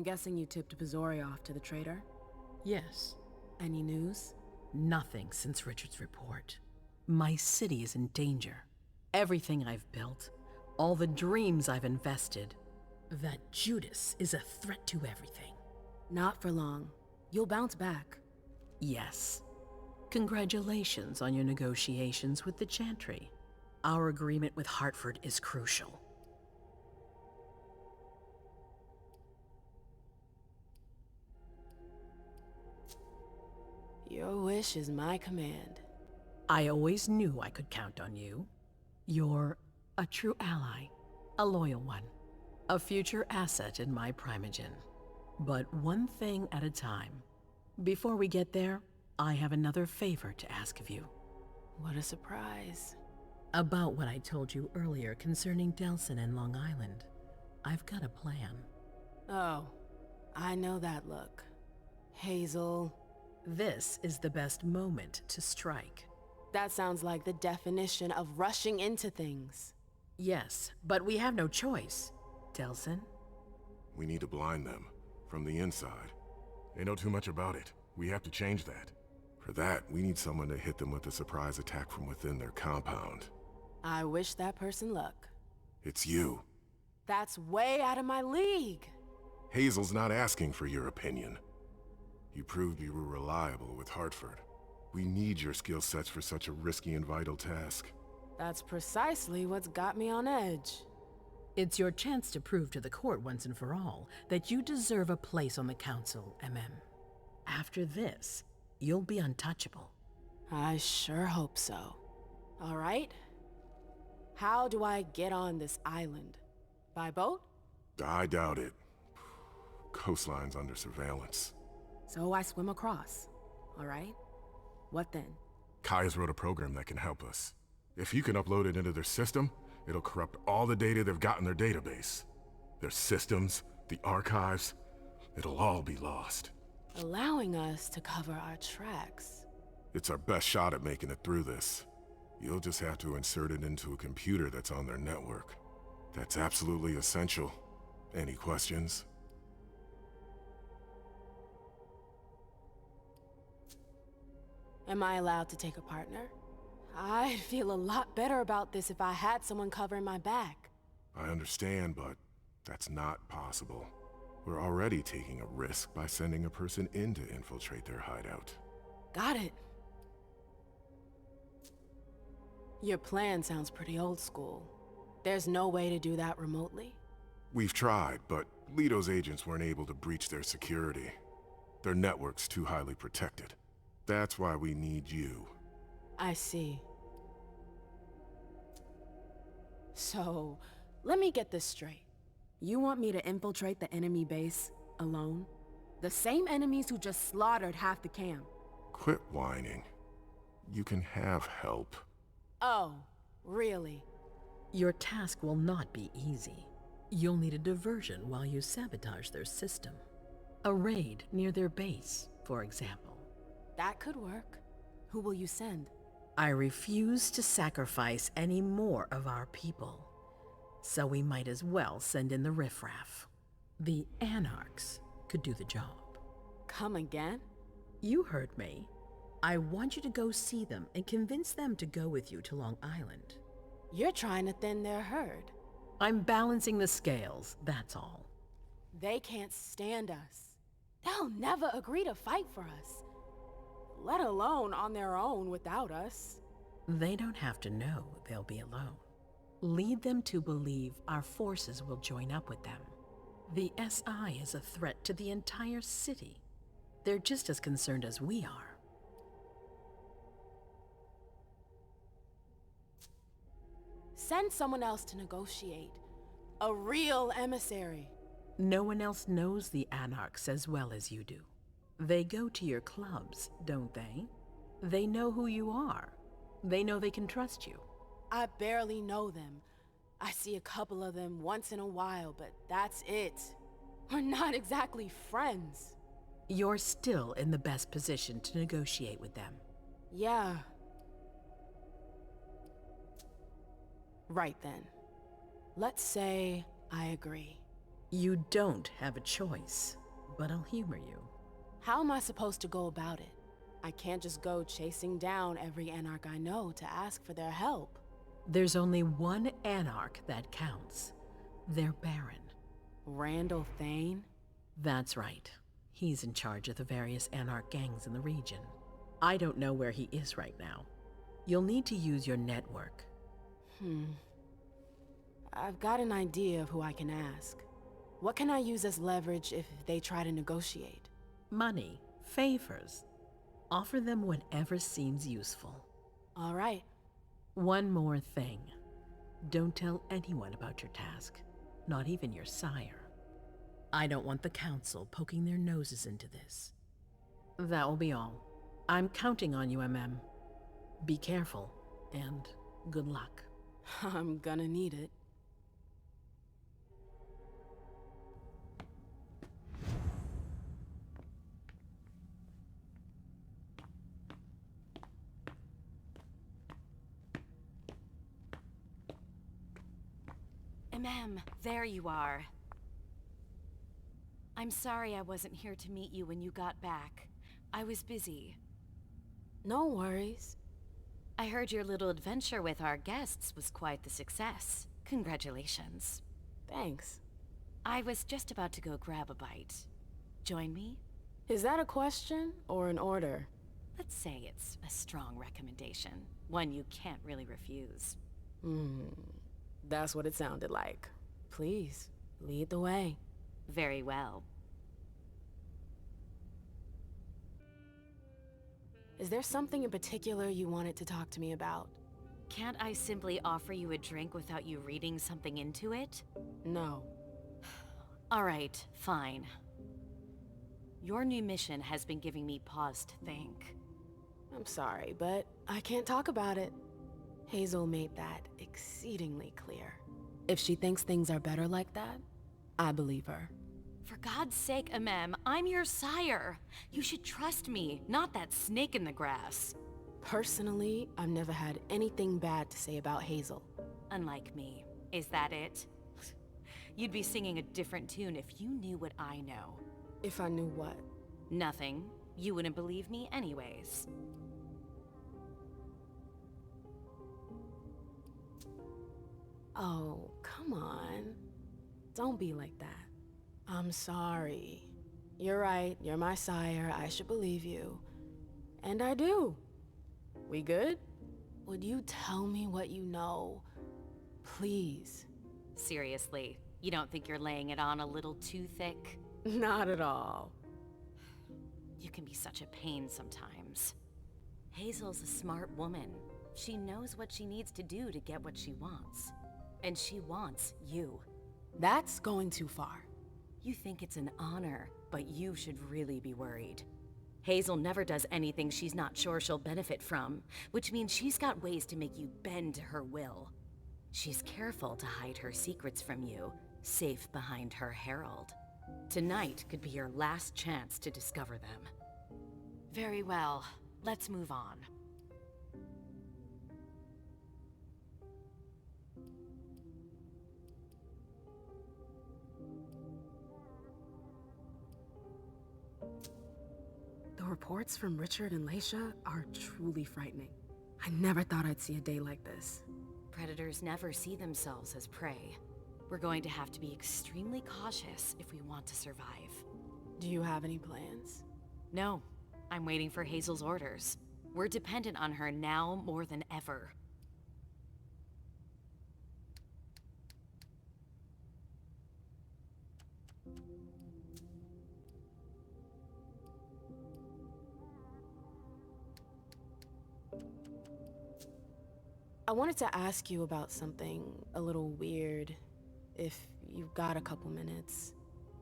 guessing you tipped Bizori off to the traitor? Yes. Any news? Nothing since Richard's report. My city is in danger. Everything I've built, all the dreams I've invested. That Judas is a threat to everything. Not for long. You'll bounce back. Yes. Congratulations on your negotiations with the Chantry. Our agreement with Hartford is crucial. Your wish is my command. I always knew I could count on you. You're a true ally, a loyal one, a future asset in my primogen. But one thing at a time. Before we get there, I have another favor to ask of you. What a surprise. About what I told you earlier concerning Delson and Long Island. I've got a plan. Oh, I know that look. Hazel. This is the best moment to strike. That sounds like the definition of rushing into things. Yes, but we have no choice. Delson? We need to blind them, from the inside. They know too much about it. We have to change that. For that, we need someone to hit them with a surprise attack from within their compound. I wish that person luck. It's you. That's way out of my league. Hazel's not asking for your opinion. You proved you were reliable with Hartford. We need your skill sets for such a risky and vital task. That's precisely what's got me on edge. It's your chance to prove to the court once and for all that you deserve a place on the council, Emem. After this, you'll be untouchable. I sure hope so. All right. How do I get on this island? By boat? I doubt it. Coastline's under surveillance. So I swim across. All right. What then? Kaya's wrote a program that can help us. If you can upload it into their system, it'll corrupt all the data they've got in their database. Their systems, the archives, it'll all be lost. Allowing us to cover our tracks. It's our best shot at making it through this. You'll just have to insert it into a computer that's on their network. That's absolutely essential. Any questions? Am I allowed to take a partner? I'd feel a lot better about this if I had someone covering my back. I understand, but that's not possible. We're already taking a risk by sending a person in to infiltrate their hideout. Got it. Your plan sounds pretty old school. There's no way to do that remotely? We've tried, but Leto's agents weren't able to breach their security. Their network's too highly protected. That's why we need you. I see. So, let me get this straight. You want me to infiltrate the enemy base alone? The same enemies who just slaughtered half the camp. Quit whining. You can have help. Oh, really? Your task will not be easy. You'll need a diversion while you sabotage their system. A raid near their base, for example. That could work. Who will you send? I refuse to sacrifice any more of our people. So we might as well send in the riffraff. The anarchs could do the job. Come again? You heard me. I want you to go see them and convince them to go with you to Long Island. You're trying to thin their herd. I'm balancing the scales, that's all. They can't stand us. They'll never agree to fight for us. Let alone on their own without us. They don't have to know they'll be alone. Lead them to believe our forces will join up with them. The SI is a threat to the entire city. They're just as concerned as we are. Send someone else to negotiate. A real emissary. No one else knows the anarchs as well as you do. They go to your clubs, don't they? They know who you are. They know they can trust you. I barely know them. I see a couple of them once in a while, but that's it. We're not exactly friends. You're still in the best position to negotiate with them. Yeah. Right then. Let's say I agree. You don't have a choice, but I'll humor you. How am I supposed to go about it? I can't just go chasing down every anarch I know to ask for their help. There's only one anarch that counts. Their Baron. Randall Thane? That's right. He's in charge of the various anarch gangs in the region. I don't know where he is right now. You'll need to use your network. I've got an idea of who I can ask. What can I use as leverage if they try to negotiate? Money, favors. Offer them whatever seems useful. All right. One more thing. Don't tell anyone about your task, not even your sire. I don't want the council poking their noses into this. That will be all. I'm counting on you, Emem. Be careful, and good luck. I'm gonna need it. Emem, there you are. I'm sorry I wasn't here to meet you when you got back. I was busy. No worries. I heard your little adventure with our guests was quite the success. Congratulations. Thanks. I was just about to go grab a bite. Join me? Is that a question or an order? Let's say it's a strong recommendation. One you can't really refuse. That's what it sounded like. Please, lead the way. Very well. Is there something in particular you wanted to talk to me about? Can't I simply offer you a drink without you reading something into it? No. All right, fine. Your new mission has been giving me pause to think. I'm sorry, but I can't talk about it. Hazel made that exceedingly clear. If she thinks things are better like that, I believe her. For God's sake, Emem, I'm your sire. You should trust me, not that snake in the grass. Personally, I've never had anything bad to say about Hazel. Unlike me. Is that it? You'd be singing a different tune if you knew what I know. If I knew what? Nothing. You wouldn't believe me anyways. Oh, come on. Don't be like that. I'm sorry. You're right, you're my sire, I should believe you. And I do. We good? Would you tell me what you know? Please. Seriously, you don't think you're laying it on a little too thick? Not at all. You can be such a pain sometimes. Hazel's a smart woman. She knows what she needs to do to get what she wants. And she wants you. That's going too far. You think it's an honor, but you should really be worried. Hazel never does anything she's not sure she'll benefit from, which means she's got ways to make you bend to her will. She's careful to hide her secrets from you, safe behind her herald. Tonight could be your last chance to discover them. Very well, let's move on. The reports from Richard and Leisha are truly frightening. I never thought I'd see a day like this. Predators never see themselves as prey. We're going to have to be extremely cautious if we want to survive. Do you have any plans? No, I'm waiting for Hazel's orders. We're dependent on her now more than ever. I wanted to ask you about something a little weird, if you've got a couple minutes.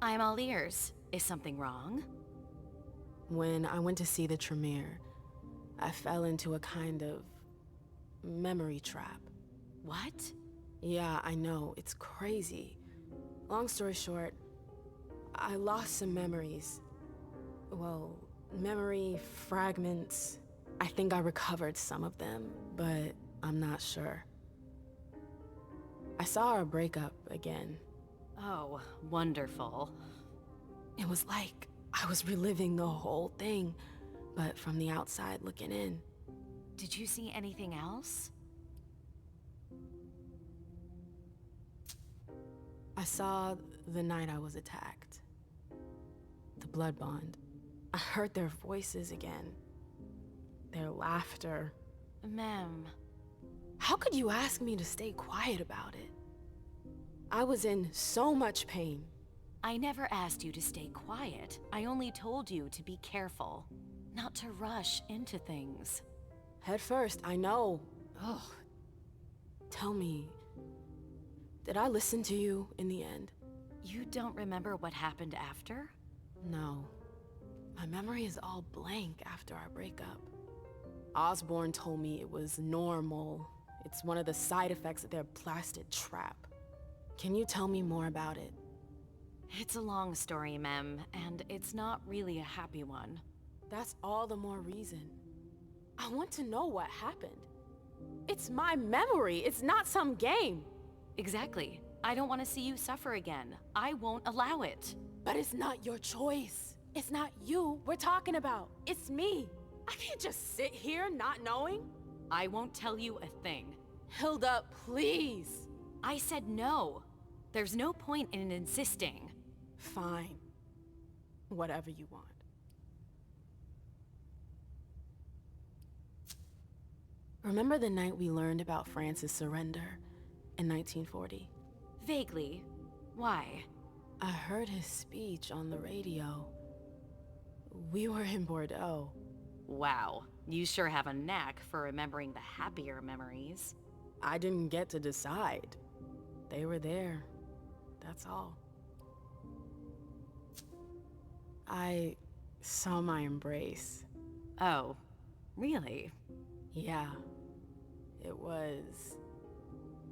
I'm all ears. Is something wrong? When I went to see the Tremere, I fell into a kind of memory trap. What? Yeah, I know, it's crazy. Long story short, I lost some memories. Well, memory fragments. I think I recovered some of them, but I'm not sure. I saw our breakup again. Oh, wonderful. It was like I was reliving the whole thing, but from the outside looking in. Did you see anything else? I saw the night I was attacked. The blood bond. I heard their voices again. Their laughter. Mem. How could you ask me to stay quiet about it? I was in so much pain. I never asked you to stay quiet. I only told you to be careful. Not to rush into things. Head first, I know. Ugh. Tell me, did I listen to you in the end? You don't remember what happened after? No. My memory is all blank after our breakup. Osborne told me it was normal. It's one of the side effects of their blasted trap. Can you tell me more about it? It's a long story, Mem, and it's not really a happy one. That's all the more reason. I want to know what happened. It's my memory, it's not some game. Exactly. I don't want to see you suffer again. I won't allow it. But it's not your choice. It's not you we're talking about. It's me. I can't just sit here not knowing. I won't tell you a thing. Hilda, please. I said no. There's no point in insisting. Fine. Whatever you want. Remember the night we learned about France's surrender in 1940? Vaguely. Why? I heard his speech on the radio. We were in Bordeaux. Wow. You sure have a knack for remembering the happier memories. I didn't get to decide. They were there. That's all. I saw my embrace. Oh, really? Yeah. It was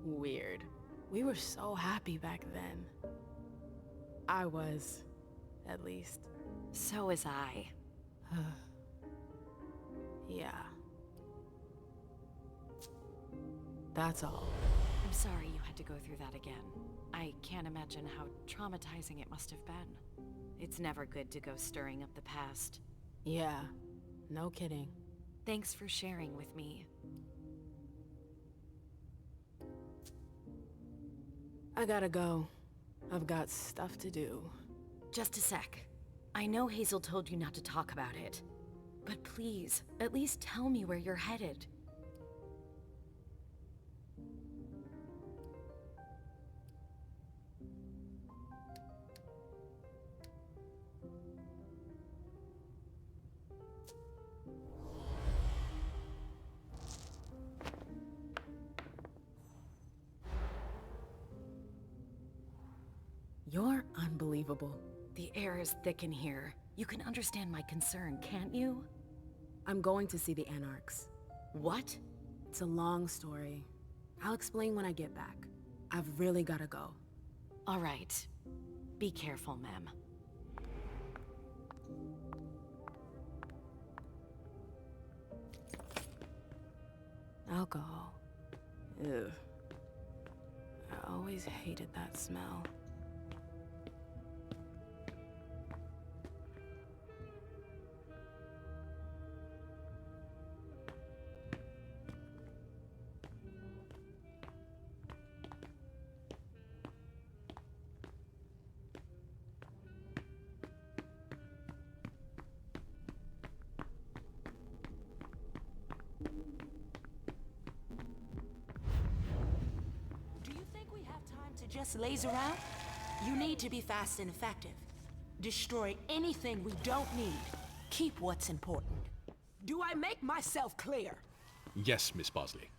weird. We were so happy back then. I was, at least. So was I. Yeah. That's all. I'm sorry you had to go through that again. I can't imagine how traumatizing it must have been. It's never good to go stirring up the past. Yeah, no kidding. Thanks for sharing with me. I gotta go. I've got stuff to do. Just a sec. I know Hazel told you not to talk about it. But please, at least tell me where you're headed. You're unbelievable. The air is thick in here. You can understand my concern, can't you? I'm going to see the Anarchs. What? It's a long story. I'll explain when I get back. I've really gotta go. All right. Be careful, Mem. Alcohol. Ew. I always hated that smell. Just laze around? You need to be fast and effective. Destroy anything we don't need. Keep what's important. Do I make myself clear? Yes, Miss Bosley.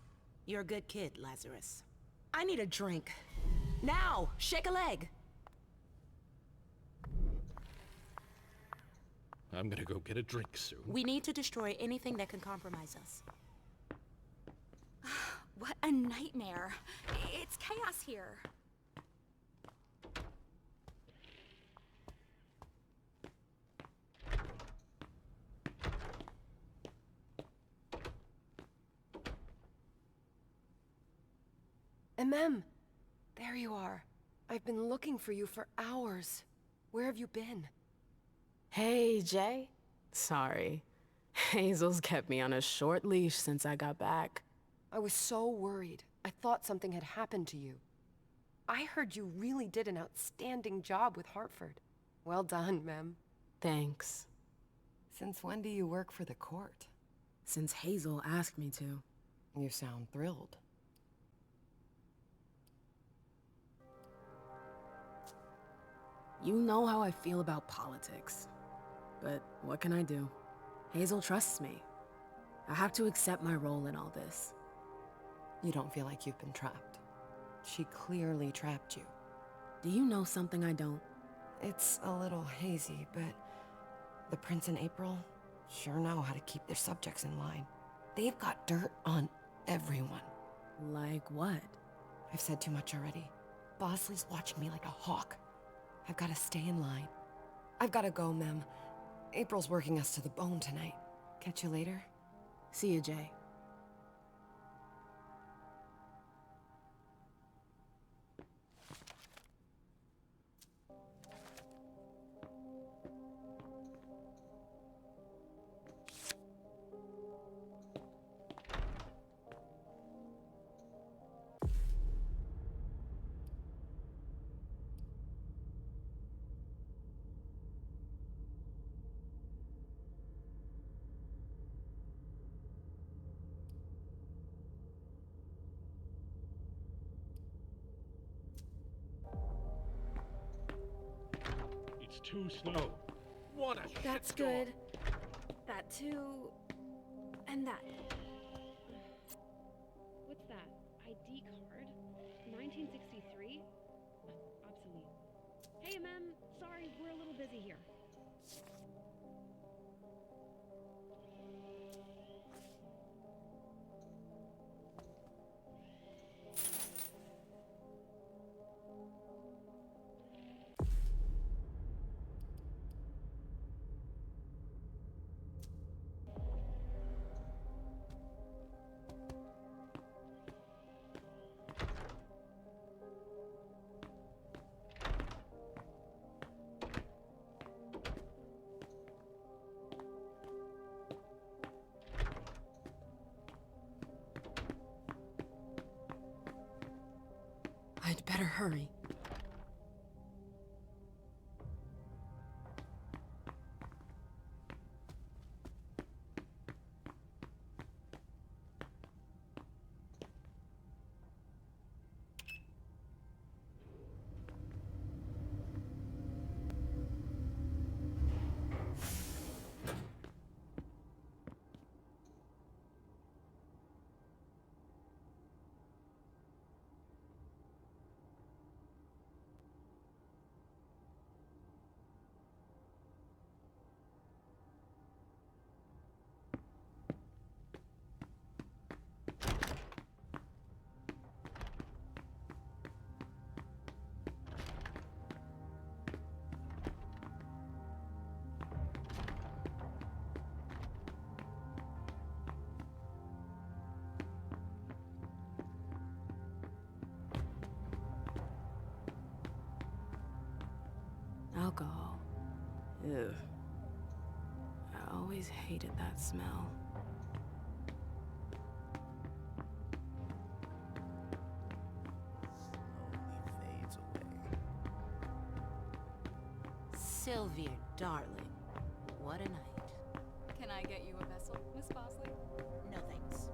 You're a good kid, Lazarus. I need a drink. Now, shake a leg. I'm gonna go get a drink soon. We need to destroy anything that can compromise us. What a nightmare. It's chaos here. Emem, there you are. I've been looking for you for hours. Where have you been? Hey, Jay. Sorry. Hazel's kept me on a short leash since I got back. I was so worried. I thought something had happened to you. I heard you really did an outstanding job with Hartford. Well done, Mem. Thanks. Since when do you work for the court? Since Hazel asked me to. You sound thrilled. You know how I feel about politics. But what can I do? Hazel trusts me. I have to accept my role in all this. You don't feel like you've been trapped. She clearly trapped you. Do you know something I don't? It's a little hazy, but the Prince and April sure know how to keep their subjects in line. They've got dirt on everyone. Like what? I've said too much already. Bosley's watching me like a hawk. I've got to stay in line. I've got to go, Mem. April's working us to the bone tonight. Catch you later? See you, Jay. It's too slow. What a That's shitstorm. good. That too. And that. What's that? ID card? 1963? Obsolete. Hey, Emem. Sorry, we're a little busy here. I'd better hurry. Alcohol. Ugh. I always hated that smell. Slowly fades away. Sylvia, darling, what a night. Can I get you a vessel, Miss Bosley? No thanks.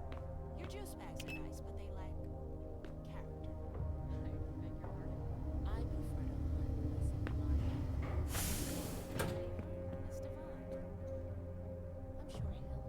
Your juice bags are nice, but they lack character. I beg your pardon? I prefer to hunt less inclined. Miss Devant. I'm sure he'll do.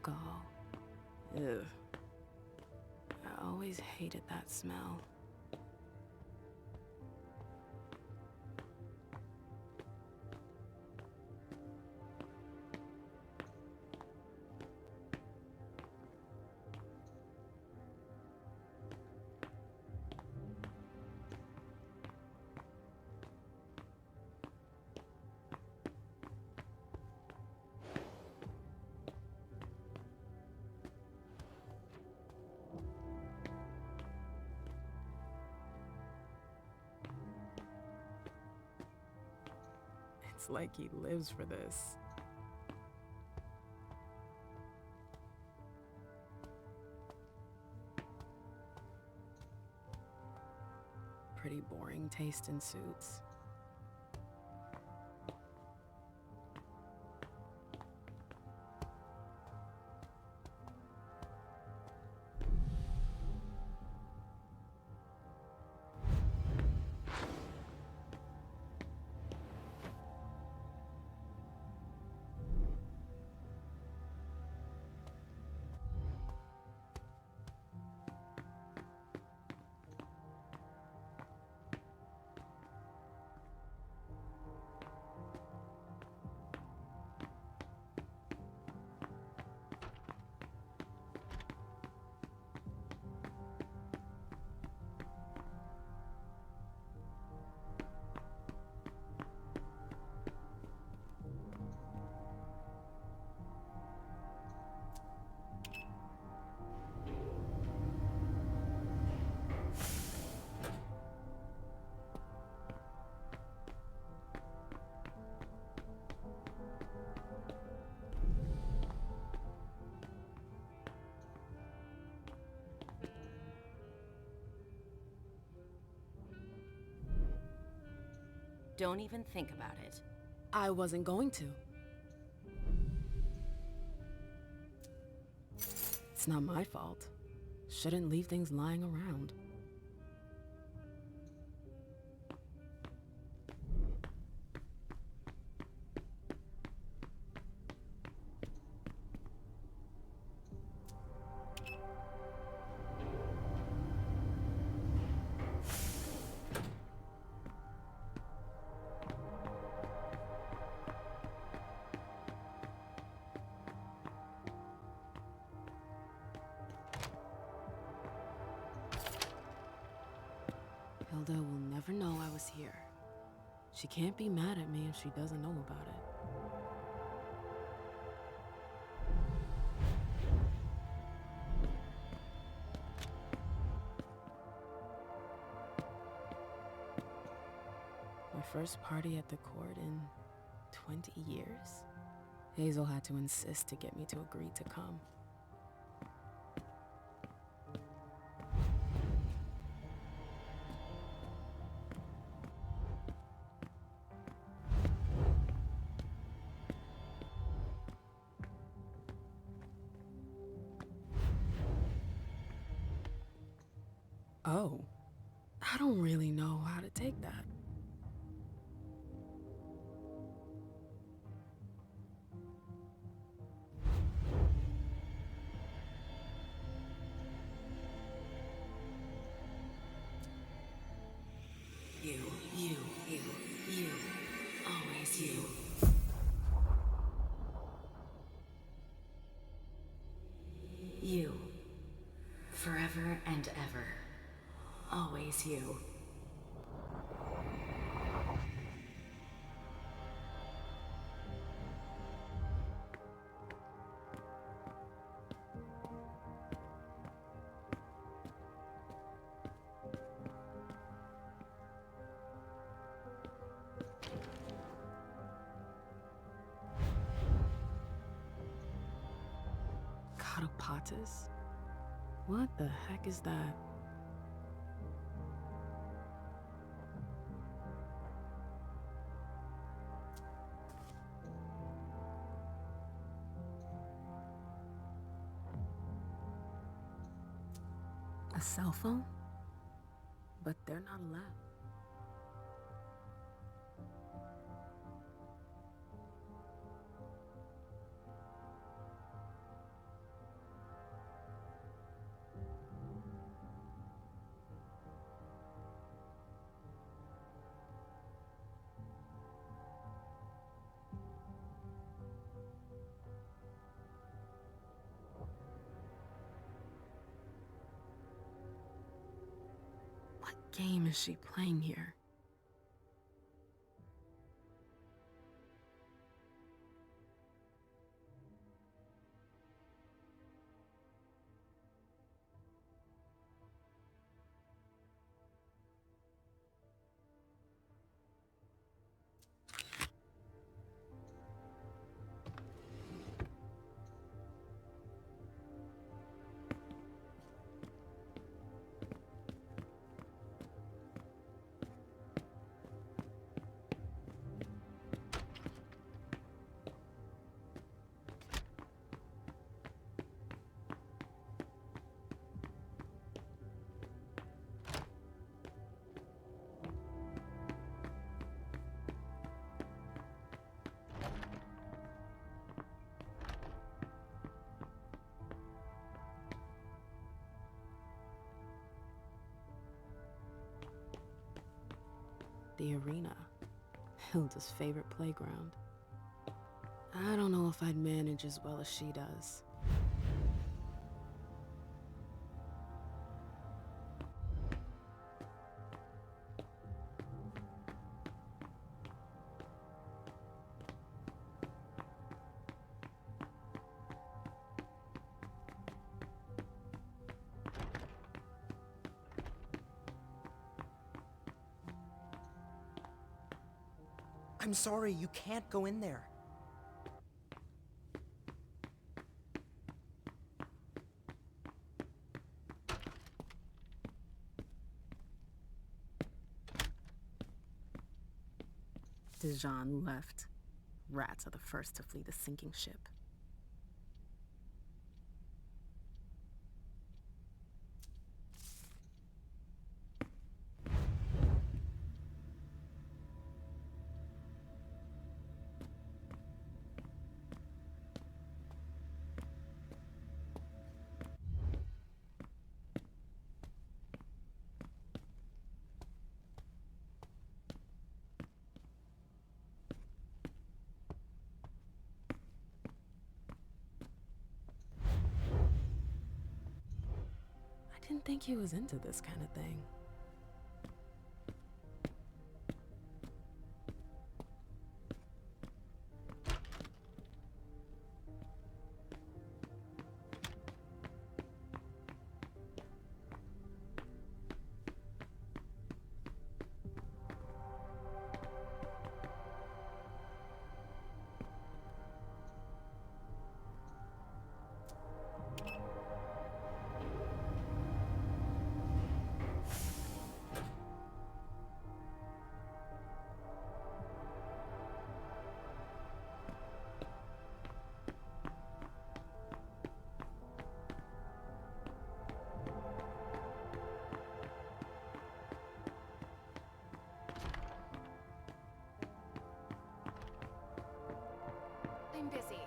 alcohol. Ugh. I always hated that smell. It's like he lives for this. Pretty boring taste in suits. Don't even think about it. I wasn't going to. It's not my fault. Shouldn't leave things lying around. Hilda will never know I was here. She can't be mad at me if she doesn't know about it. My first party at the court in 20 years? Hazel had to insist to get me to agree to come. Oh, I don't really know how to take that. You, always you. You, forever and ever, always you. Catapatis? What the heck is that? A cell phone? But they're not allowed. game is she playing here? The arena. Hilda's favorite playground. I don't know if I'd manage as well as she does. I'm sorry, you can't go in there. Dijon left. Rats are the first to flee the sinking ship. I didn't think he was into this kind of thing. I'm busy.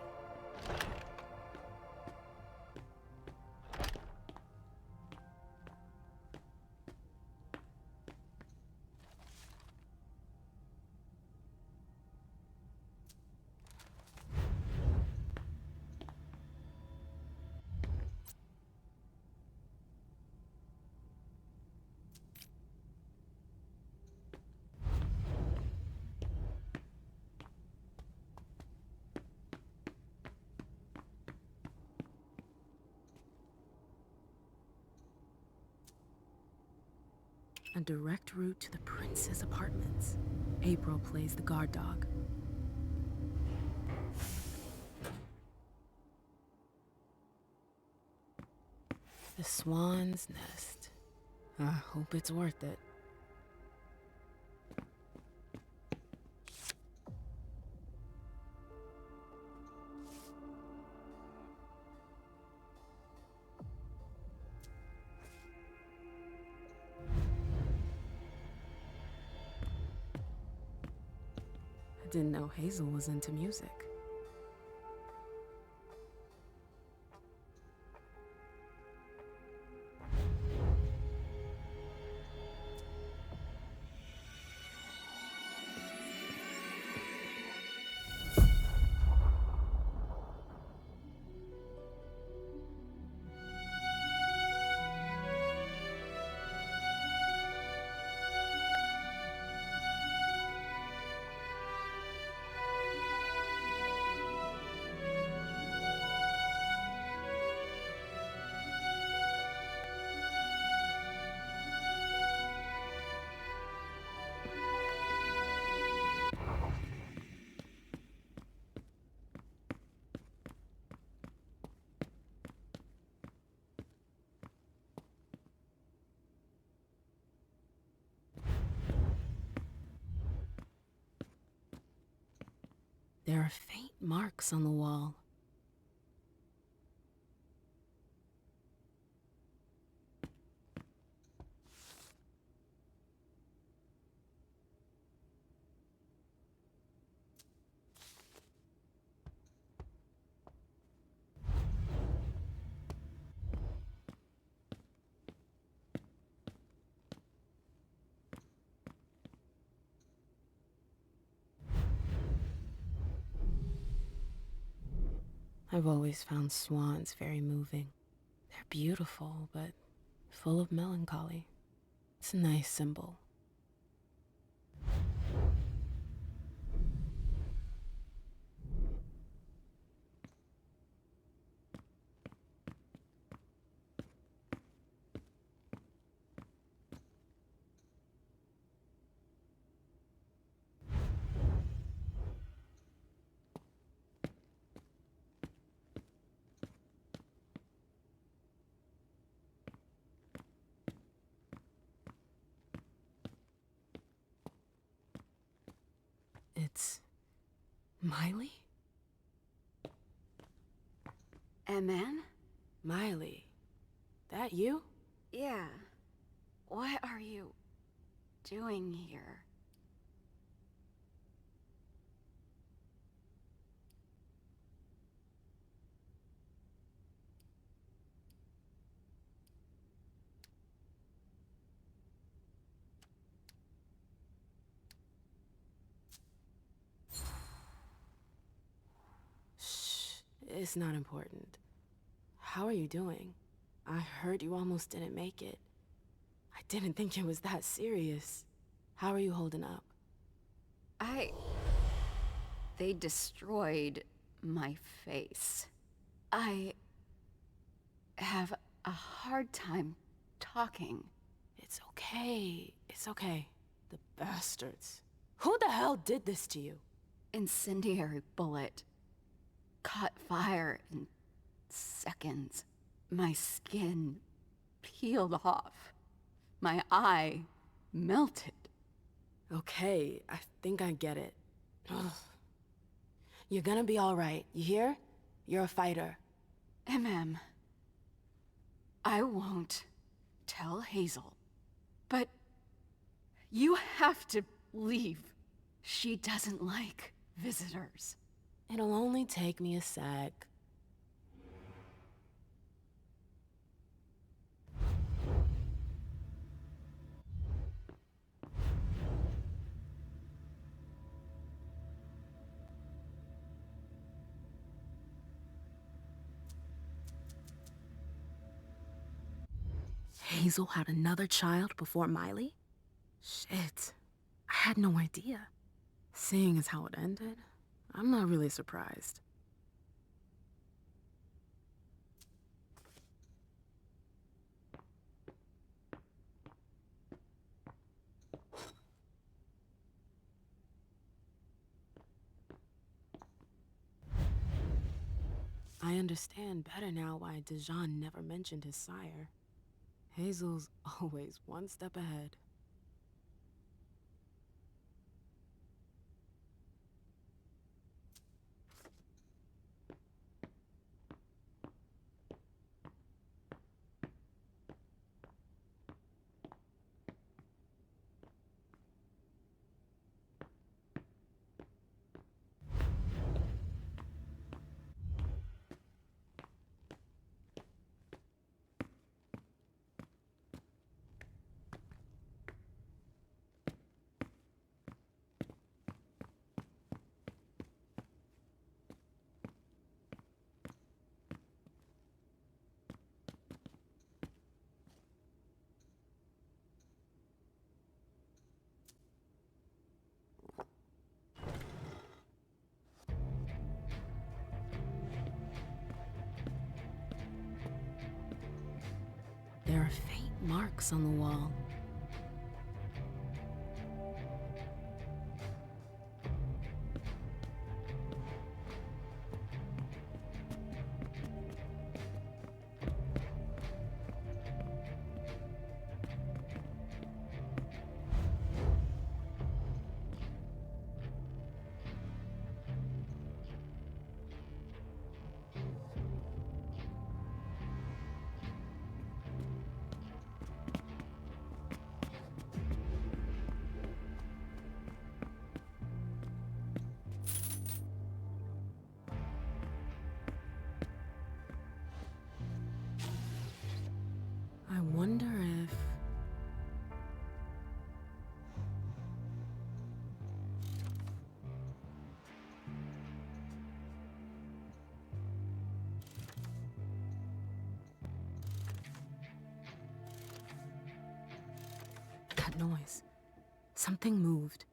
A direct route to the prince's apartments. April plays the guard dog. The swan's nest. I hope it's worth it. I didn't know Hazel was into music. There are faint marks on the wall. I've always found swans very moving. They're beautiful, but full of melancholy. It's a nice symbol. It's Miley? Emem? Miley, that you? Yeah. What are you doing here? Shh, it's not important. How are you doing? I heard you almost didn't make it. I didn't think it was that serious. How are you holding up? They destroyed my face. I have a hard time talking. It's okay. It's okay. The bastards. Who the hell did this to you? Incendiary bullet. Caught fire in seconds. My skin peeled off. My eye melted. Okay, I think I get it. Ugh. You're gonna be all right, you hear? You're a fighter. Emem, I won't tell Hazel, but you have to leave. She doesn't like visitors. It'll only take me a sec. Hazel had another child before Miley? Shit, I had no idea. Seeing as how it ended, I'm not really surprised. I understand better now why Dijon never mentioned his sire. Hazel's always one step ahead. There are faint marks on the wall. that noise? Something moved.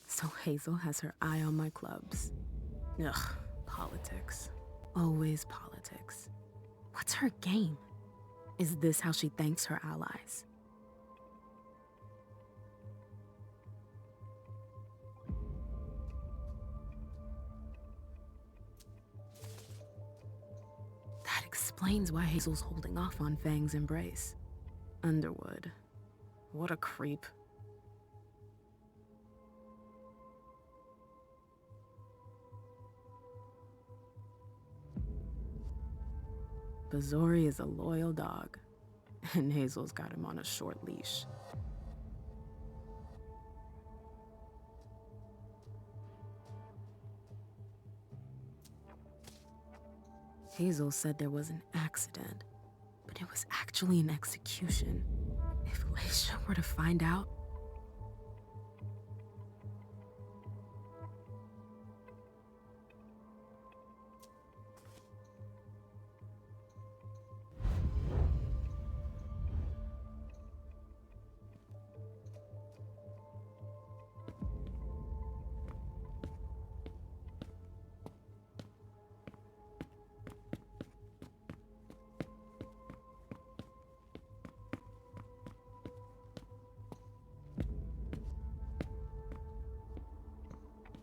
So Hazel has her eye on my clubs. Ugh, politics. Always politics. What's her game? Is this how she thanks her allies? That explains why Hazel's holding off on Fang's embrace. Underwood. What a creep. Bazori is a loyal dog, and Hazel's got him on a short leash. Hazel said there was an accident, but it was actually an execution. If Leisha were to find out...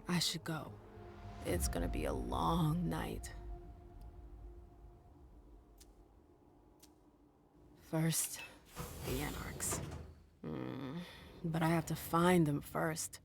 I should go. It's gonna be a long night. First, the Anarchs. But I have to find them first.